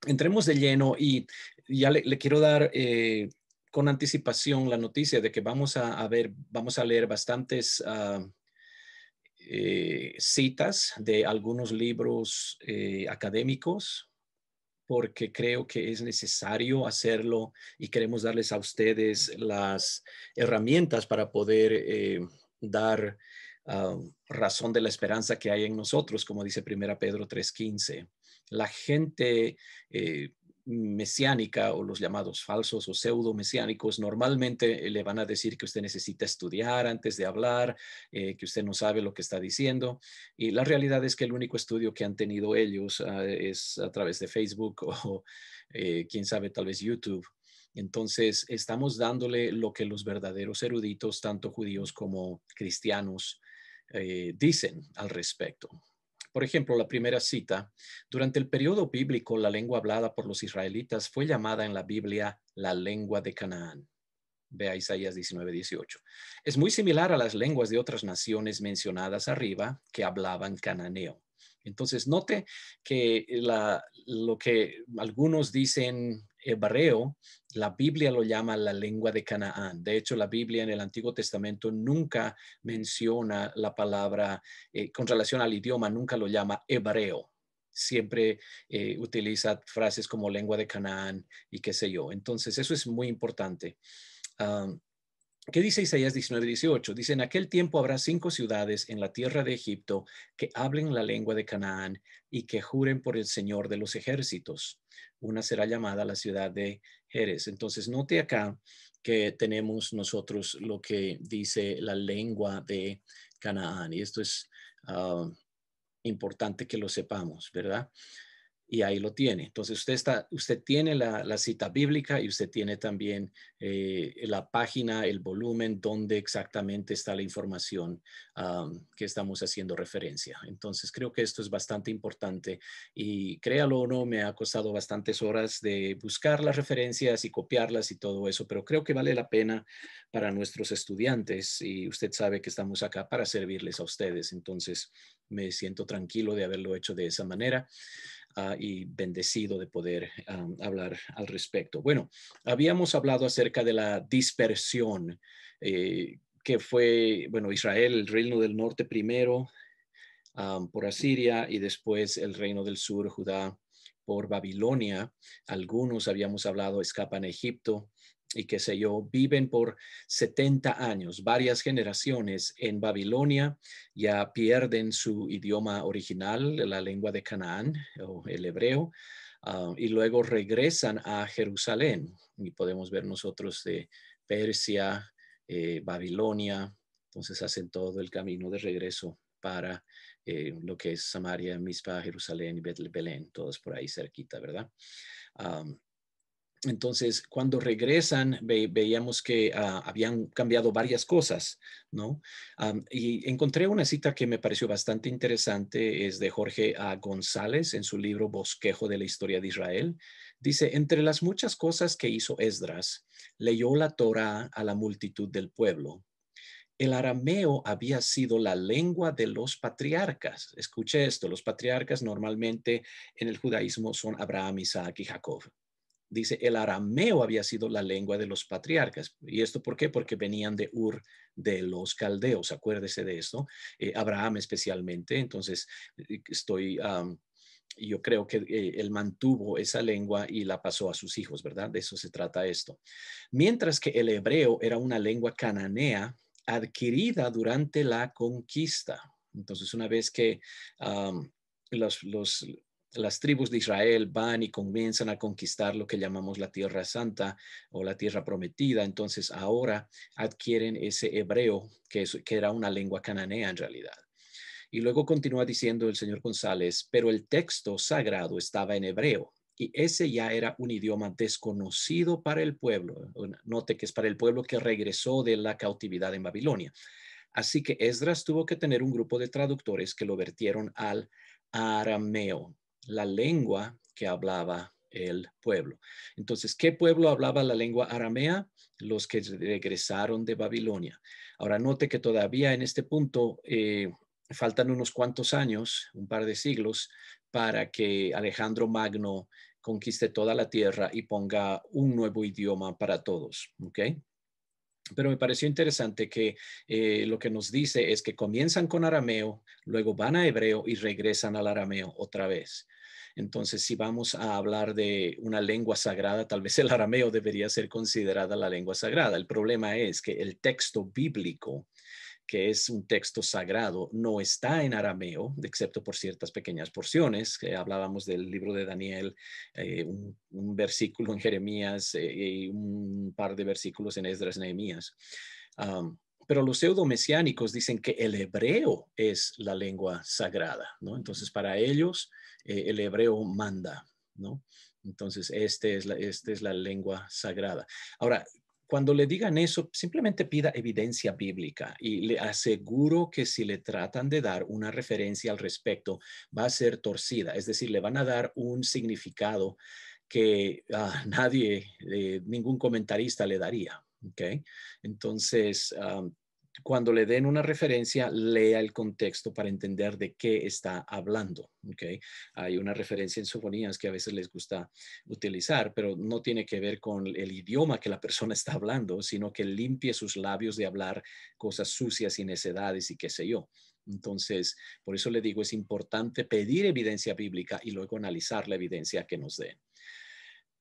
entremos de lleno y ya le quiero dar con anticipación la noticia de que vamos a leer bastantes citas de algunos libros académicos, porque creo que es necesario hacerlo y queremos darles a ustedes las herramientas para poder dar razón de la esperanza que hay en nosotros, como dice Primera Pedro 3:15. La gente mesiánica o los llamados falsos o pseudo mesiánicos normalmente le van a decir que usted necesita estudiar antes de hablar, que usted no sabe lo que está diciendo, y la realidad es que el único estudio que han tenido ellos es a través de Facebook o quién sabe, tal vez YouTube. Entonces, estamos dándole lo que los verdaderos eruditos, tanto judíos como cristianos, dicen al respecto. Por ejemplo, la primera cita, durante el periodo bíblico, la lengua hablada por los israelitas fue llamada en la Biblia la lengua de Canaán. Vea Isaías 19:18. Es muy similar a las lenguas de otras naciones mencionadas arriba que hablaban cananeo. Entonces, note que lo que algunos dicen hebreo, la Biblia lo llama la lengua de Canaán. De hecho, la Biblia en el Antiguo Testamento nunca menciona la palabra, con relación al idioma, nunca lo llama hebreo. Siempre utiliza frases como lengua de Canaán y qué sé yo. Entonces, eso es muy importante. Um, ¿Qué dice Isaías 19:18? Dice, en aquel tiempo habrá 5 ciudades en la tierra de Egipto que hablen la lengua de Canaán y que juren por el Señor de los ejércitos. Una será llamada la ciudad de Jerez. Entonces, note acá que tenemos nosotros lo que dice la lengua de Canaán. Y esto es importante que lo sepamos, ¿verdad? Y ahí lo tiene. Entonces usted tiene la cita bíblica y usted tiene también la página, el volumen donde exactamente está la información que estamos haciendo referencia. Entonces creo que esto es bastante importante y créalo o no, me ha costado bastantes horas de buscar las referencias y copiarlas y todo eso, pero creo que vale la pena para nuestros estudiantes y usted sabe que estamos acá para servirles a ustedes. Entonces me siento tranquilo de haberlo hecho de esa manera. Y bendecido de poder hablar al respecto. Bueno, habíamos hablado acerca de la dispersión, que fue, bueno, Israel, el reino del norte primero por Asiria y después el reino del sur, Judá, por Babilonia. Algunos habíamos hablado escapan a Egipto y qué sé yo, viven por 70 años, varias generaciones en Babilonia, ya pierden su idioma original, la lengua de Canaán o el hebreo, y luego regresan a Jerusalén. Y podemos ver nosotros de Persia, Babilonia, entonces hacen todo el camino de regreso para lo que es Samaria, Mizpah, Jerusalén y Belén, todos por ahí cerquita, ¿verdad? Um, entonces, cuando regresan, veíamos que habían cambiado varias cosas, ¿no? Y encontré una cita que me pareció bastante interesante, es de Jorge A. González en su libro Bosquejo de la Historia de Israel. Dice, entre las muchas cosas que hizo Esdras, leyó la Torá a la multitud del pueblo. El arameo había sido la lengua de los patriarcas. Escuche esto, los patriarcas normalmente en el judaísmo son Abraham, Isaac y Jacob. Dice, el arameo había sido la lengua de los patriarcas. ¿Y esto por qué? Porque venían de Ur de los caldeos. Acuérdese de esto. Abraham especialmente. Entonces, yo creo que él mantuvo esa lengua y la pasó a sus hijos, ¿verdad? De eso se trata esto. Mientras que el hebreo era una lengua cananea adquirida durante la conquista. Entonces, una vez que um, las tribus de Israel van y comienzan a conquistar lo que llamamos la Tierra Santa o la Tierra Prometida, entonces ahora adquieren ese hebreo que era una lengua cananea en realidad. Y luego continúa diciendo el señor González, pero el texto sagrado estaba en hebreo y ese ya era un idioma desconocido para el pueblo. Note que es para el pueblo que regresó de la cautividad en Babilonia. Así que Esdras tuvo que tener un grupo de traductores que lo vertieron al arameo, la lengua que hablaba el pueblo. Entonces, ¿qué pueblo hablaba la lengua aramea? Los que regresaron de Babilonia. Ahora, note que todavía en este punto faltan unos cuantos años, un par de siglos, para que Alejandro Magno conquiste toda la tierra y ponga un nuevo idioma para todos, ¿ok? Pero me pareció interesante que lo que nos dice es que comienzan con arameo, luego van a hebreo y regresan al arameo otra vez. Entonces, si vamos a hablar de una lengua sagrada, tal vez el arameo debería ser considerada la lengua sagrada. El problema es que el texto bíblico, que es un texto sagrado, no está en arameo, excepto por ciertas pequeñas porciones, que hablábamos del libro de Daniel, un versículo en Jeremías y un par de versículos en Esdras, Nehemías. Um, pero los pseudo-mesiánicos dicen que el hebreo es la lengua sagrada, ¿no? Entonces, para ellos, el hebreo manda, ¿no? Entonces, esta es la lengua sagrada. Ahora, cuando le digan eso, simplemente pida evidencia bíblica y le aseguro que si le tratan de dar una referencia al respecto, va a ser torcida. Es decir, le van a dar un significado que nadie, ningún comentarista le daría. ¿Okay? Entonces, cuando le den una referencia, lea el contexto para entender de qué está hablando. ¿Okay? Hay una referencia en sofonías que a veces les gusta utilizar, pero no tiene que ver con el idioma que la persona está hablando, sino que limpie sus labios de hablar cosas sucias y necedades y qué sé yo. Entonces, por eso le digo, es importante pedir evidencia bíblica y luego analizar la evidencia que nos den.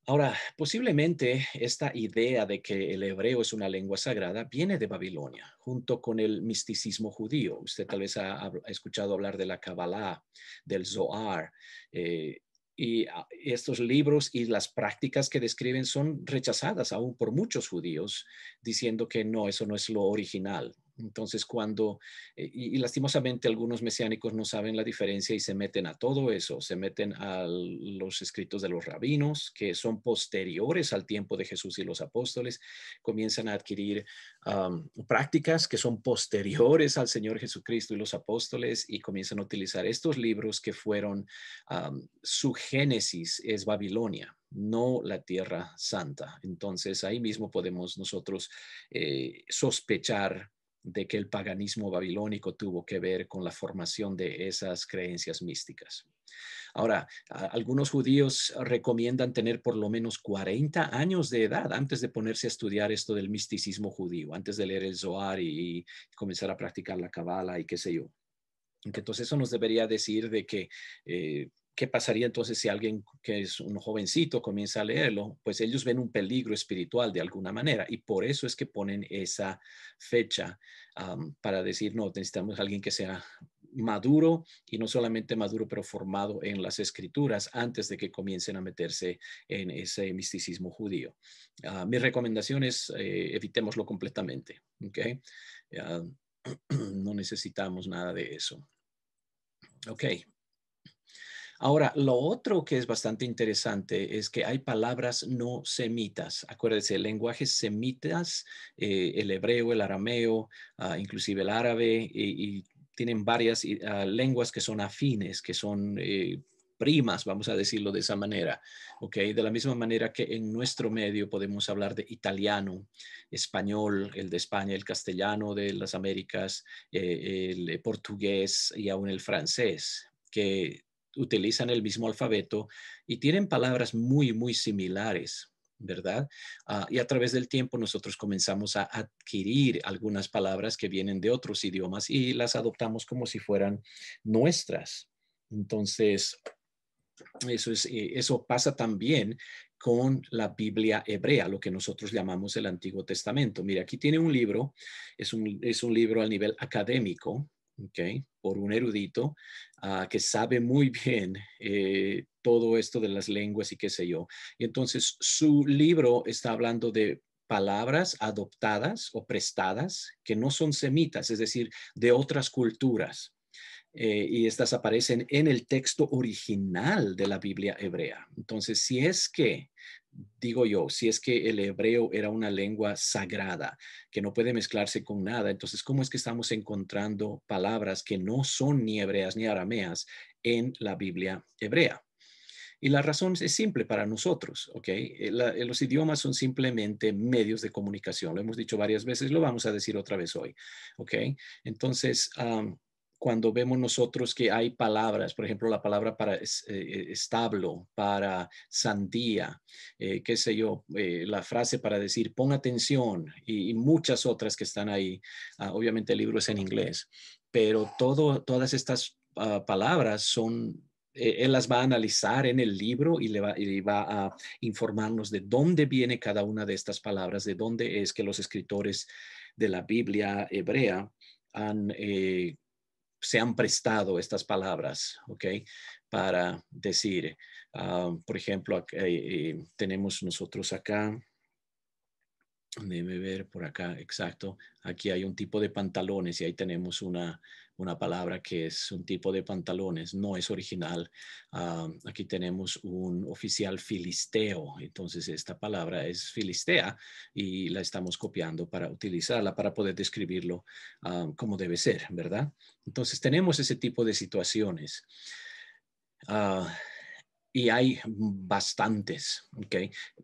Ahora, posiblemente esta idea de que el hebreo es una lengua sagrada viene de Babilonia, junto con el misticismo judío. Usted tal vez ha escuchado hablar de la Kabbalah, del Zohar, y estos libros y las prácticas que describen son rechazadas aún por muchos judíos, diciendo que no, eso no es lo original. Entonces, y lastimosamente algunos mesiánicos no saben la diferencia y se meten a todo eso, se meten a los escritos de los rabinos, que son posteriores al tiempo de Jesús y los apóstoles, comienzan a adquirir prácticas que son posteriores al Señor Jesucristo y los apóstoles y comienzan a utilizar estos libros que fueron, su génesis es Babilonia, no la Tierra Santa. Entonces ahí mismo podemos nosotros sospechar de que el paganismo babilónico tuvo que ver con la formación de esas creencias místicas. Ahora, algunos judíos recomiendan tener por lo menos 40 años de edad antes de ponerse a estudiar esto del misticismo judío, antes de leer el Zohar y comenzar a practicar la Kabbalah y qué sé yo. Entonces eso nos debería decir de que ¿qué pasaría entonces si alguien que es un jovencito comienza a leerlo? Pues ellos ven un peligro espiritual de alguna manera y por eso es que ponen esa fecha para decir, no, necesitamos a alguien que sea maduro y no solamente maduro, pero formado en las escrituras antes de que comiencen a meterse en ese misticismo judío. Mi recomendación es evitémoslo completamente, ¿ok? No necesitamos nada de eso. Ok. Ahora, lo otro que es bastante interesante es que hay palabras no semitas. Acuérdense, lenguajes semitas, el hebreo, el arameo, inclusive el árabe, y tienen varias lenguas que son afines, que son primas, vamos a decirlo de esa manera. ¿Ok? De la misma manera que en nuestro medio podemos hablar de italiano, español, el de España, el castellano de las Américas, el portugués y aún el francés, que utilizan el mismo alfabeto y tienen palabras muy, muy similares, ¿verdad? Y a través del tiempo nosotros comenzamos a adquirir algunas palabras que vienen de otros idiomas y las adoptamos como si fueran nuestras. Entonces, eso pasa también con la Biblia hebrea, lo que nosotros llamamos el Antiguo Testamento. Mira, aquí tiene un libro, es un libro a nivel académico, ¿okay? Por un erudito que sabe muy bien todo esto de las lenguas y qué sé yo. Y entonces su libro está hablando de palabras adoptadas o prestadas que no son semitas, es decir, de otras culturas. Y estas aparecen en el texto original de la Biblia hebrea. Entonces, si es que, digo yo, si es que el hebreo era una lengua sagrada, que no puede mezclarse con nada, entonces, ¿cómo es que estamos encontrando palabras que no son ni hebreas ni arameas en la Biblia hebrea? Y la razón es simple para nosotros, ¿ok? Los idiomas son simplemente medios de comunicación. Lo hemos dicho varias veces, lo vamos a decir otra vez hoy, ¿ok? Entonces, cuando vemos nosotros que hay palabras, por ejemplo, la palabra para establo, para sandía, qué sé yo, la frase para decir pon atención y muchas otras que están ahí. Obviamente el libro es en inglés, pero todas estas palabras son, él las va a analizar en el libro y va a informarnos de dónde viene cada una de estas palabras, de dónde es que los escritores de la Biblia hebrea se han prestado estas palabras, ¿ok? Para decir, por ejemplo, tenemos nosotros acá, déjeme ver por acá, exacto. Aquí hay un tipo de pantalones y ahí tenemos una palabra que es un tipo de pantalones, no es original. Aquí tenemos un oficial filisteo, entonces esta palabra es filistea y la estamos copiando para utilizarla, para poder describirlo como debe ser, ¿verdad? Entonces tenemos ese tipo de situaciones. Uh, y hay bastantes, ¿ok?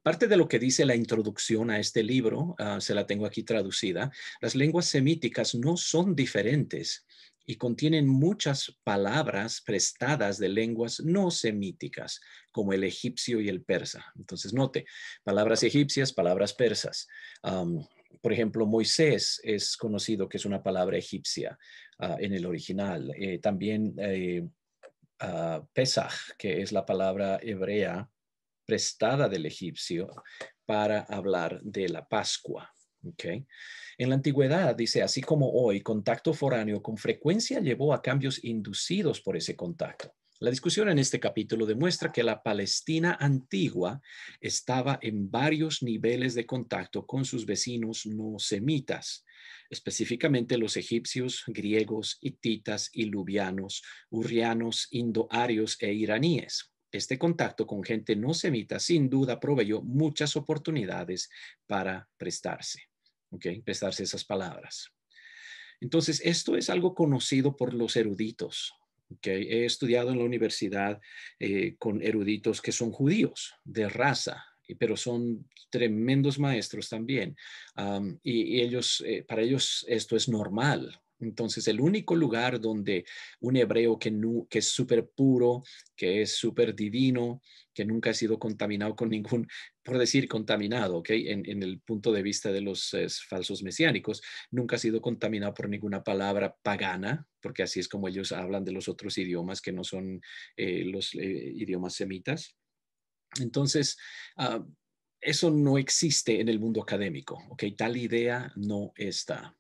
Parte de lo que dice la introducción a este libro, se la tengo aquí traducida, las lenguas semíticas no son diferentes y contienen muchas palabras prestadas de lenguas no semíticas, como el egipcio y el persa. Entonces, note, palabras egipcias, palabras persas. Por ejemplo, Moisés es conocido que es una palabra egipcia en el original. También Pesach, que es la palabra hebrea prestada del egipcio para hablar de la Pascua. Okay. En la antigüedad, dice, así como hoy, contacto foráneo con frecuencia llevó a cambios inducidos por ese contacto. La discusión en este capítulo demuestra que la Palestina antigua estaba en varios niveles de contacto con sus vecinos no semitas, específicamente los egipcios, griegos, hititas, iluvianos, hurrianos, indoarios e iraníes. Este contacto con gente no semita sin duda proveyó muchas oportunidades para prestarse esas palabras. Entonces, esto es algo conocido por los eruditos. He estudiado en la universidad con eruditos que son judíos de raza, pero son tremendos maestros también. Y ellos, para ellos esto es normal. Entonces, el único lugar donde un hebreo que es súper puro, que es súper divino, que nunca ha sido contaminado con ningún, por decir contaminado, ¿ok? En el punto de vista de los falsos mesiánicos, nunca ha sido contaminado por ninguna palabra pagana, porque así es como ellos hablan de los otros idiomas que no son los idiomas semitas. Entonces, eso no existe en el mundo académico, ¿ok? Tal idea no está.